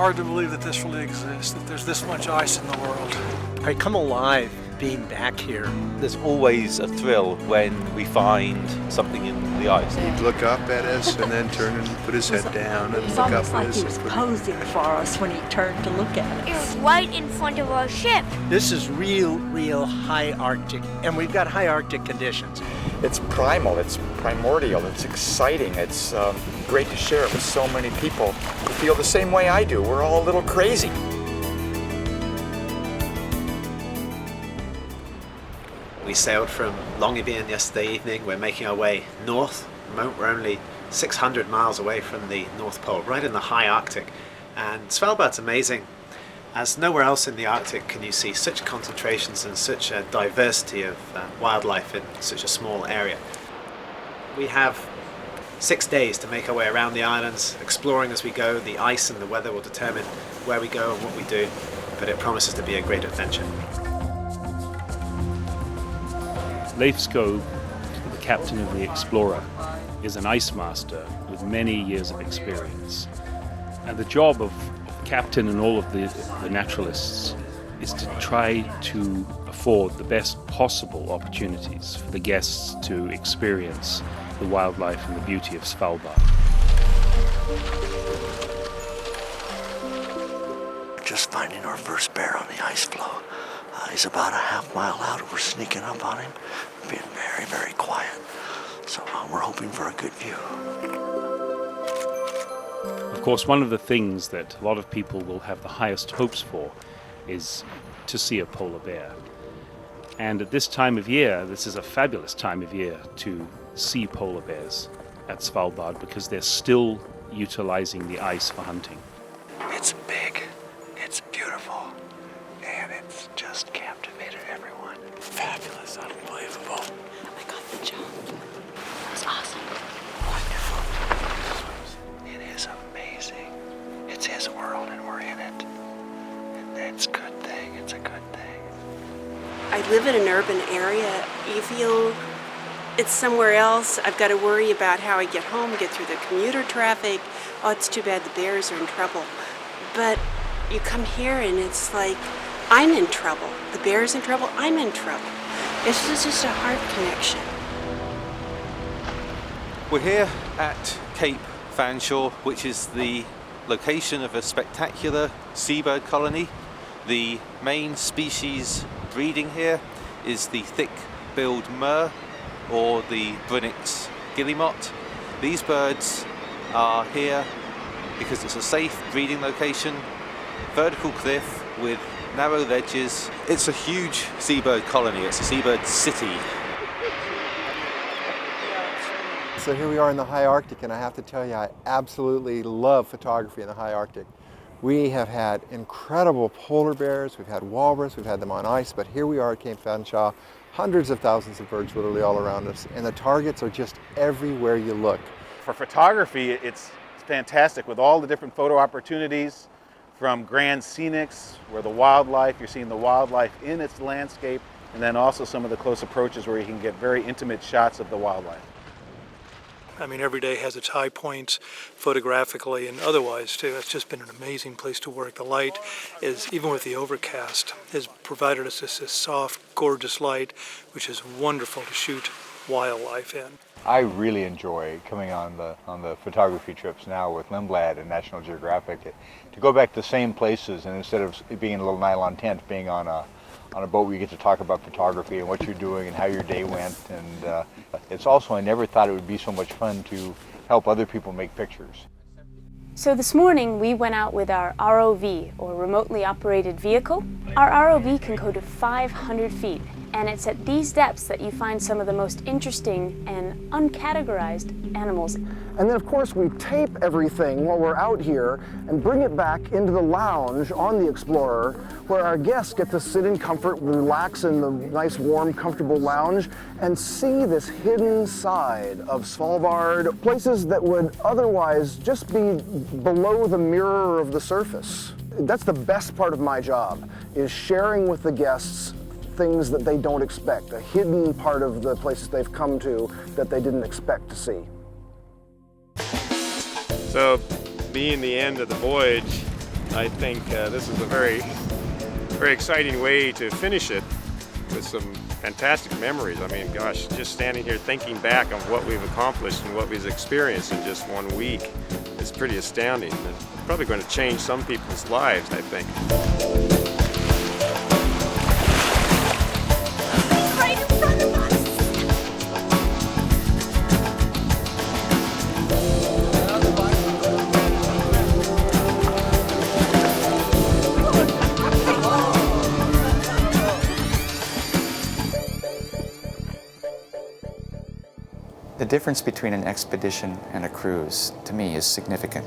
hard to believe that this really exists, that there's this much ice in the world. I come alive being back here. There's always a thrill when we find something in the ice. He'd look up at us and then turn and put his head down and look up at us. It's almost like he was posing for us when he turned to look at us. It was right in front of our ship. This is real high Arctic, and we've got high Arctic conditions. It's primal, it's primordial, it's exciting, it's great to share it with so many people who feel the same way I do. We're all a little crazy. We sailed from Longyearbyen yesterday evening. We're making our way north. We're only 600 miles away from the North Pole, right in the high Arctic. And Svalbard's amazing. As nowhere else in the Arctic can you see such concentrations and such a diversity of wildlife in such a small area. We have 6 days to make our way around the islands, exploring as we go. The ice and the weather will determine where we go and what we do, but it promises to be a great adventure. LEIF SKOG, the captain of the Explorer, is an ice master with many years of experience. And the job of the captain and all of the naturalists is to try to afford the best possible opportunities for the guests to experience the wildlife and the beauty of Svalbard. Just finding our first bear on the ice floe. He's about a half mile out. We're sneaking up on him, being very quiet. So we're hoping for a good view. Of course, one of the things that a lot of people will have the highest hopes for is to see a polar bear. And at this time of year, this is a fabulous time of year to see polar bears at Svalbard because they're still utilizing the ice for hunting. It's big, it's beautiful, and it's just captivated everyone. Fabulous, unbelievable. I got the job. That was awesome. Wonderful. It is amazing. It's his world and we're in it. And it's a good thing, it's a good thing. I live in an urban area. You feel it's somewhere else. I've got to worry about how I get home, get through the commuter traffic. Oh, it's too bad the bears are in trouble. But you come here and it's like, I'm in trouble. The bear's in trouble, I'm in trouble. It's just a heart connection. We're here at Cape Fanshaw, which is the location of a spectacular seabird colony. The main species breeding here is the thick-billed murre, or the Brennan's guillemot. These birds are here because it's a safe breeding location, vertical cliff with narrow ledges. It's a huge seabird colony, it's a seabird city. So here we are in the high Arctic, and I have to tell you, I absolutely love photography in the high Arctic. We have had incredible polar bears, we've had walrus, we've had them on ice, but here we are at Cape Fanshaw, hundreds of thousands of birds literally all around us, and the targets are just everywhere you look. For photography, it's fantastic with all the different photo opportunities, from grand scenics, where the wildlife, you're seeing the wildlife in its landscape, and then also some of the close approaches where you can get very intimate shots of the wildlife. I mean, every day has its high points photographically and otherwise too. It's just been an amazing place to work. The light is, even with the overcast, has provided us this soft, gorgeous light, which is wonderful to shoot wildlife in. I really enjoy coming on the photography trips now with Lindblad and National Geographic to go back to the same places, and instead of being in a little nylon tent, being on a boat where you get to talk about photography and what you're doing and how your day went. And it's also, I never thought it would be so much fun to help other people make pictures. So this morning we went out with our ROV, or remotely operated vehicle. Our ROV can go to 500 feet, and it's at these depths that you find some of the most interesting and uncategorized animals. And then of course we tape everything while we're out here and bring it back into the lounge on the Explorer, where our guests get to sit in comfort, relax in the nice, warm, comfortable lounge, and see this hidden side of Svalbard, places that would otherwise just be below the mirror of the surface. That's the best part of my job, is sharing with the guests things that they don't expect, a hidden part of the places they've come to that they didn't expect to see. So, being the end of the voyage, I think this is a very exciting way to finish it with some fantastic memories. I mean, gosh, just standing here thinking back on what we've accomplished and what we've experienced in just 1 week is pretty astounding. It's probably going to change some people's lives, I think. The difference between an expedition and a cruise, to me, is significant.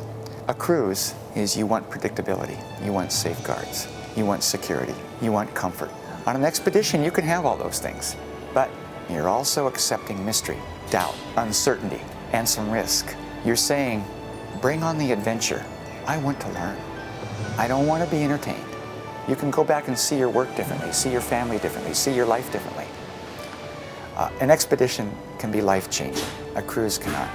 A cruise is you want predictability, you want safeguards, you want security, you want comfort. On an expedition, you can have all those things, but you're also accepting mystery, doubt, uncertainty, and some risk. You're saying, bring on the adventure. I want to learn. I don't want to be entertained. You can go back and see your work differently, see your family differently, see your life differently. An expedition can be life-changing. A cruise cannot.